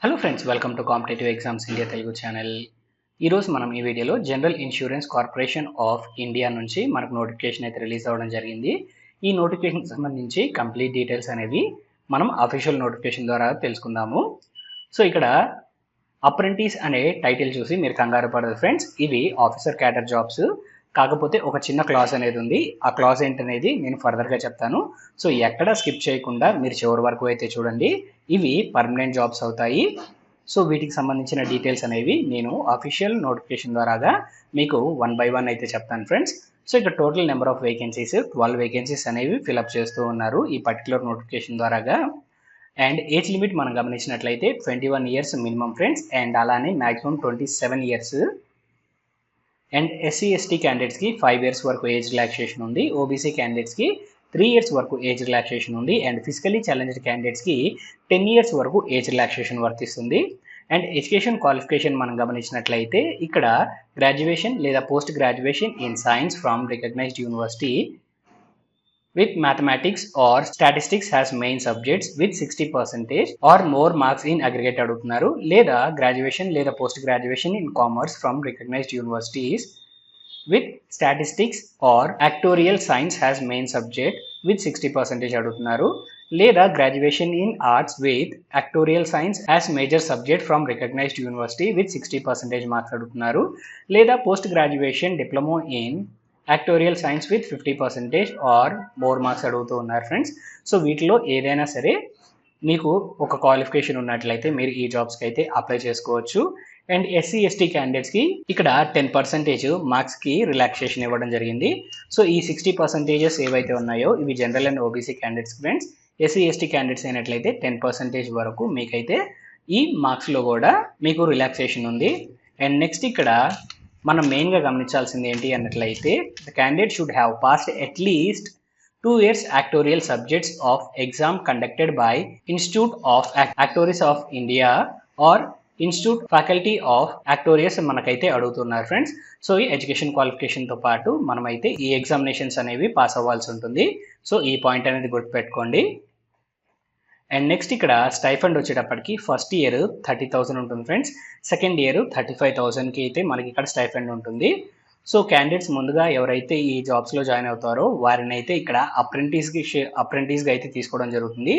Hello friends, welcome to competitive exams India Telugu channel. ఈరోజు మనం ఈ వీడియోలో general insurance corporation of India నుంచి మనకు నోటిఫికేషన్ అయితే రిలీజ్ అవ్వడం జరిగింది. ఈ నోటిఫికేషన్ సంబంధించి కంప్లీట్ డీటెయిల్స్ అనేవి మనం అఫీషియల్ నోటిఫికేషన్ ద్వారా తెలుసుకుందాము. సో ఇక్కడ అప్రెంటిస్ అనే టైటిల్ చూసి మీరు కంగారు పడదు ఫ్రెండ్స్, ఇవి ఆఫీసర్ క్యాడర్ జాబ్స్. కాకపోతే ఒక చిన్న క్లాస్ అనేది ఉంది, ఆ క్లాస్ ఏంటనేది నేను ఫర్దర్గా చెప్తాను. సో ఎక్కడ స్కిప్ చేయకుండా మీరు చివరి వరకు అయితే చూడండి. ఇవి పర్మనెంట్ జాబ్స్ అవుతాయి. సో వీటికి సంబంధించిన డీటెయిల్స్ అనేవి నేను అఫీషియల్ నోటిఫికేషన్ ద్వారాగా మీకు 1 by 1 అయితే చెప్తాను ఫ్రెండ్స్. సో ఇక్కడ total number of vacancies 12 vacancies అనేవి ఫిలప్ చేస్తూ ఉన్నారు ఈ పర్టికులర్ నోటిఫికేషన్ ద్వారాగా. అండ్ ఏజ్ లిమిట్ మనం గమనించినట్లయితే 21 ఇయర్స్ మినిమం ఫ్రెండ్స్, అండ్ అలానే maximum 27 years. And SC ST క్యాండిడేట్స్కి 5 ఇయర్స్ వరకు ఏజ్ రిలాక్సేషన్ ఉంది. ఓబీసీ క్యాండిడేట్స్కి 3 ఇయర్స్ వరకు ఏజ్ రిలాక్సేషన్ ఉంది. అండ్ ఫిజికలీ ఛాలెంజ్డ్ క్యాండిడేట్స్కి 10 ఇయర్స్ వరకు ఏజ్ రిలాక్సేషన్ వర్తిస్తుంది. అండ్ ఎడ్యుకేషన్ క్వాలిఫికేషన్ మనం గమనించినట్లయితే ఇక్కడ గ్రాడ్యుయేషన్ లేదా post graduation in science from recognised university with mathematics or statistics has main subjects with 60% or more marks in aggregate అడుగుతున్నారు. లేదా గ్రాడ్యుయేషన్ లేదా post graduation in commerce from recognised universities with statistics or actuarial science has main subject with 60% అడుగుతున్నారు. లేదా graduation in arts with actuarial science as major subject from recognised university with 60% marks అడుగుతున్నారు. లేదా post graduation diploma in actuarial science with 50% or more marks అడుగుతూ ఉన్నారు friends. So వీటిలో ఏదైనా సరే మీకు ఒక క్వాలిఫికేషన్ ఉన్నట్లయితే మీరు ఈ జాబ్స్కి అయితే అప్లై చేసుకోవచ్చు. అండ్ ఎస్సీ ఎస్టీ క్యాండిడేట్స్కి ఇక్కడ 10% మార్క్స్కి రిలాక్సేషన్ ఇవ్వడం జరిగింది. సో ఈ 60% ఏవైతే ఉన్నాయో ఇవి general and OBC candidates friends. SC ST candidates అయినట్లయితే 10% వరకు మీకైతే ఈ మార్క్స్లో కూడా మీకు రిలాక్సేషన్ ఉంది. అండ్ నెక్స్ట్ ఇక్కడ మనం మెయిన్గా గమనించాల్సింది ఏంటి అన్నట్లయితే the candidate should have passed at least 2 years actuarial subjects of exam conducted by institute of actuaries of India or institute faculty of actuaries మనకైతే అడుగుతున్నారు ఫ్రెండ్స్. సో ఈ ఎడ్యుకేషన్ క్వాలిఫికేషన్తో పాటు మనమైతే ఈ ఎగ్జామినేషన్స్ అనేవి పాస్ అవ్వాల్సి ఉంటుంది. సో ఈ పాయింట్ అనేది గుర్తుపెట్టుకోండి. అండ్ నెక్స్ట్ ఇక్కడ స్టైఫండ్ వచ్చేటప్పటికి ఫస్ట్ ఇయర్ 30,000 ఉంటుంది ఫ్రెండ్స్. సెకండ్ ఇయర్ 35,000కి అయితే మనకి ఇక్కడ స్టైఫండ్ ఉంటుంది. సో క్యాండిడేట్స్ ముందుగా ఎవరైతే ఈ జాబ్స్లో జాయిన్ అవుతారో వారిని అయితే ఇక్కడ అప్రెంటిస్గా అయితే తీసుకోవడం జరుగుతుంది.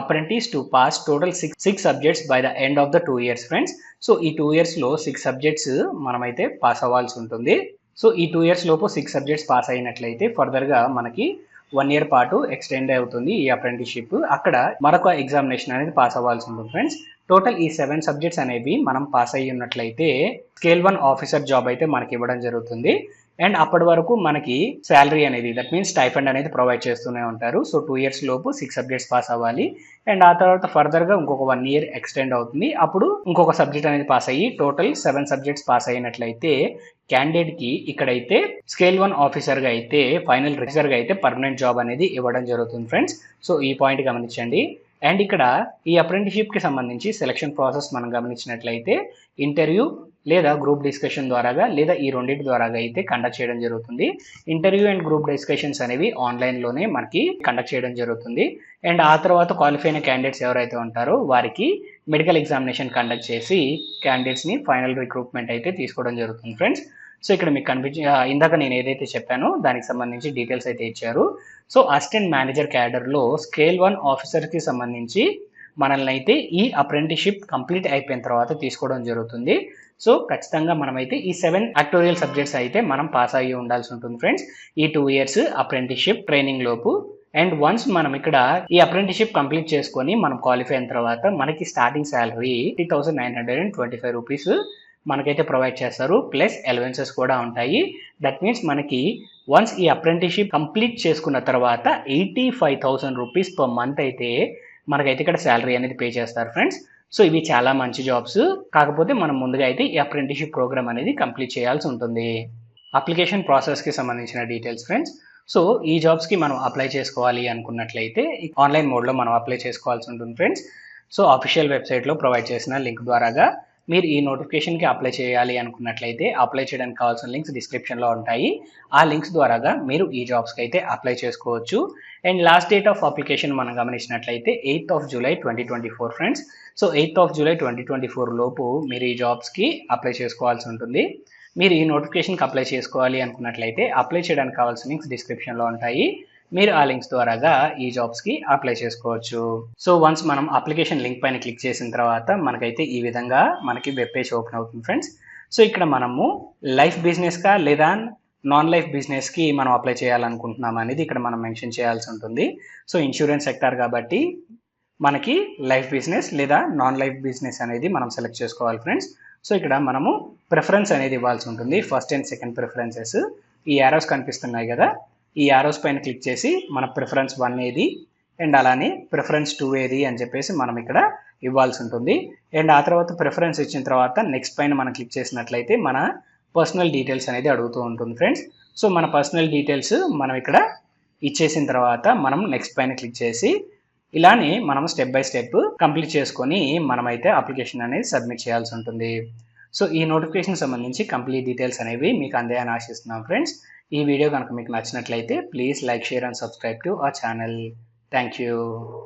Apprentice to pass total 6 subjects by the end of the 2 years friends. So ఈ 2 yearsలో 6 సబ్జెక్ట్స్ మనమైతే పాస్ అవ్వాల్సి ఉంటుంది. సో ఈ 2 years లోపు 6 సబ్జెక్ట్స్ పాస్ అయినట్లయితే ఫర్దర్గా మనకి 1 year పాటు ఎక్స్టెండ్ అవుతుంది ఈ అప్రెంటిస్షిప్. అక్కడ మరొక ఎగ్జామినేషన్ అనేది పాస్ అవ్వాల్సి ఉంటుంది ఫ్రెండ్స్. టోటల్ ఈ 7 సబ్జెక్ట్స్ అనేవి మనం పాస్ అయ్యి ఉన్నట్లయితే స్కేల్ 1 ఆఫీసర్ జాబ్ అయితే మనకి ఇవ్వడం జరుగుతుంది. అండ్ అప్పటి వరకు మనకి శాలరీ అనేది దట్ మీన్స్ స్టైఫండ్ అనేది ప్రొవైడ్ చేస్తూనే ఉంటారు. సో 2 years లోపు 6 సబ్జెక్ట్స్ పాస్ అవ్వాలి. అండ్ ఆ తర్వాత ఫర్దర్గా ఇంకొక 1 year ఎక్స్టెండ్ అవుతుంది. అప్పుడు ఇంకొక సబ్జెక్ట్ అనేది పాస్ అయ్యి టోటల్ 7 సబ్జెక్ట్స్ పాస్ అయినట్లయితే క్యాండిడేట్కి ఇక్కడైతే స్కేల్ 1 ఆఫీసర్గా అయితే ఫైనల్ రిజర్గా అయితే పర్మనెంట్ జాబ్ అనేది ఇవ్వడం జరుగుతుంది ఫ్రెండ్స్. సో ఈ పాయింట్ గమనించండి. అండ్ ఇక్కడ ఈ అప్రెంటిస్షిప్కి సంబంధించి సెలక్షన్ ప్రాసెస్ మనం గమనించినట్లయితే ఇంటర్వ్యూ లేదా గ్రూప్ డిస్కషన్ ద్వారాగా లేదా ఈ రెండింటి ద్వారాగా అయితే కండక్ట్ చేయడం జరుగుతుంది. ఇంటర్వ్యూ అండ్ గ్రూప్ డిస్కషన్స్ అనేవి ఆన్లైన్లోనే మనకి కండక్ట్ చేయడం జరుగుతుంది. అండ్ ఆ తర్వాత క్వాలిఫై అయిన క్యాండిడేట్స్ ఎవరైతే ఉంటారో వారికి మెడికల్ ఎగ్జామినేషన్ కండక్ట్ చేసి క్యాండిడేట్స్ని ఫైనల్ రిక్రూట్మెంట్ అయితే తీసుకోవడం జరుగుతుంది ఫ్రెండ్స్. సో ఇక్కడ మీకు ఇందాక నేను ఏదైతే చెప్పానో దానికి సంబంధించి డీటెయిల్స్ అయితే ఇచ్చారు. సో అసిస్టెంట్ మేనేజర్ క్యాడర్లో స్కేల్ 1 ఆఫీసర్కి సంబంధించి మనల్ని అయితే ఈ అప్రెంటిస్షిప్ కంప్లీట్ అయిపోయిన తర్వాత తీసుకోవడం జరుగుతుంది. సో ఖచ్చితంగా మనమైతే ఈ 7 యాక్టోరియల్ సబ్జెక్ట్స్ అయితే మనం పాస్ అయ్యి ఉండాల్సి ఉంటుంది ఫ్రెండ్స్ ఈ 2 years అప్రెంటిస్షిప్ ట్రైనింగ్ లోపు. అండ్ వన్స్ మనం ఇక్కడ ఈ అప్రెంటిస్షిప్ కంప్లీట్ చేసుకొని మనం క్వాలిఫై అయిన తర్వాత మనకి స్టార్టింగ్ శాలరీ 30,925 రూపీస్ మనకైతే ప్రొవైడ్ చేస్తారు. ప్లస్ అలవెన్సెస్ కూడా ఉంటాయి. దట్ మీన్స్ మనకి వన్స్ ఈ అప్రెంటిస్షిప్ కంప్లీట్ చేసుకున్న తర్వాత 85,000 రూపీస్ పర్ మంత్ అయితే మనకైతే ఇక్కడ శాలరీ అనేది పే చేస్తారు ఫ్రెండ్స్. సో ఇవి చాలా మంచి జాబ్స్. కాకపోతే మనం ముందుగా అయితే ఈ అప్రెంటిస్షిప్ ప్రోగ్రామ్ అనేది కంప్లీట్ చేయాల్సి ఉంటుంది. అప్లికేషన్ ప్రాసెస్కి సంబంధించిన డీటెయిల్స్ ఫ్రెండ్స్. సో ఈ జాబ్స్కి మనం అప్లై చేసుకోవాలి అనుకున్నట్లయితే ఆన్లైన్ మోడ్లో మనం అప్లై చేసుకోవాల్సి ఉంటుంది ఫ్రెండ్స్. సో అఫీషియల్ వెబ్సైట్లో ప్రొవైడ్ చేసిన లింక్ ద్వారాగా మీరు ఈ నోటిఫికేషన్కి అప్లై చేయాలి అనుకున్నట్లయితే అప్లై చేయడానికి కావాల్సిన లింక్స్ డిస్క్రిప్షన్లో ఉంటాయి. ఆ లింక్స్ ద్వారాగా మీరు ఈ జాబ్స్కి అయితే అప్లై చేసుకోవచ్చు. And last date of application మనం గమనించినట్లయితే 8th of July 2024 friends. So 8th of July 2024 లోపు మీరు ఈ జాబ్స్కి అప్లై చేసుకోవాల్సి ఉంటుంది. మీరు ఈ నోటిఫికేషన్కి అప్లై చేసుకోవాలి అనుకున్నట్లయితే అప్లై చేయడానికి కావాల్సిన లింక్స్ డిస్క్రిప్షన్లో ఉంటాయి. మీరు ఆ లింక్స్ ద్వారాగా ఈ జాబ్స్కి అప్లై చేసుకోవచ్చు. సో వన్స్ మనం అప్లికేషన్ లింక్ పైన క్లిక్ చేసిన తర్వాత మనకైతే ఈ విధంగా మనకి వెబ్ పేజ్ ఓపెన్ అవుతుంది ఫ్రెండ్స్. సో ఇక్కడ మనము లైఫ్ బిజినెస్కా లేదా నాన్ లైఫ్ బిజినెస్కి మనం అప్లై చేయాలనుకుంటున్నాం అనేది ఇక్కడ మనం మెన్షన్ చేయాల్సి ఉంటుంది. సో ఇన్సూరెన్స్ సెక్టార్ కాబట్టి మనకి లైఫ్ బిజినెస్ లేదా నాన్ లైఫ్ బిజినెస్ అనేది మనం సెలెక్ట్ చేసుకోవాలి ఫ్రెండ్స్. సో ఇక్కడ మనము ప్రిఫరెన్స్ అనేది ఇవ్వాల్సి ఉంటుంది. ఫస్ట్ అండ్ సెకండ్ ప్రిఫరెన్సెస్ ఈ యారోస్ కనిపిస్తున్నాయి కదా, ఈ యారోస్ పైన క్లిక్ చేసి మన ప్రిఫరెన్స్ 1 ఏది అండ్ అలానే ప్రిఫరెన్స్ 2 ఏది అని చెప్పేసి మనం ఇక్కడ ఇవ్వాల్సి ఉంటుంది. అండ్ ఆ తర్వాత ప్రిఫరెన్స్ ఇచ్చిన తర్వాత నెక్స్ట్ పైన మనం క్లిక్ చేసినట్లయితే మన పర్సనల్ డీటెయిల్స్ అనేది అడుగుతూ ఉంటుంది ఫ్రెండ్స్. సో మన పర్సనల్ డీటెయిల్స్ మనం ఇక్కడ ఇచ్చేసిన తర్వాత మనం నెక్స్ట్ పైన క్లిక్ చేసి ఇలానే మనం స్టెప్ బై స్టెప్ కంప్లీట్ చేసుకొని మనమైతే అప్లికేషన్ అనేది సబ్మిట్ చేయాల్సి ఉంటుంది. సో ఈ నోటిఫికేషన్ సంబంధించి కంప్లీట్ డీటెయిల్స్ అనేవి మీకు అందాయని ఆశిస్తున్నాం ఫ్రెండ్స్. ఈ వీడియో కనుక మీకు నచ్చినట్లయితే please like, share and subscribe to our channel. Thank you.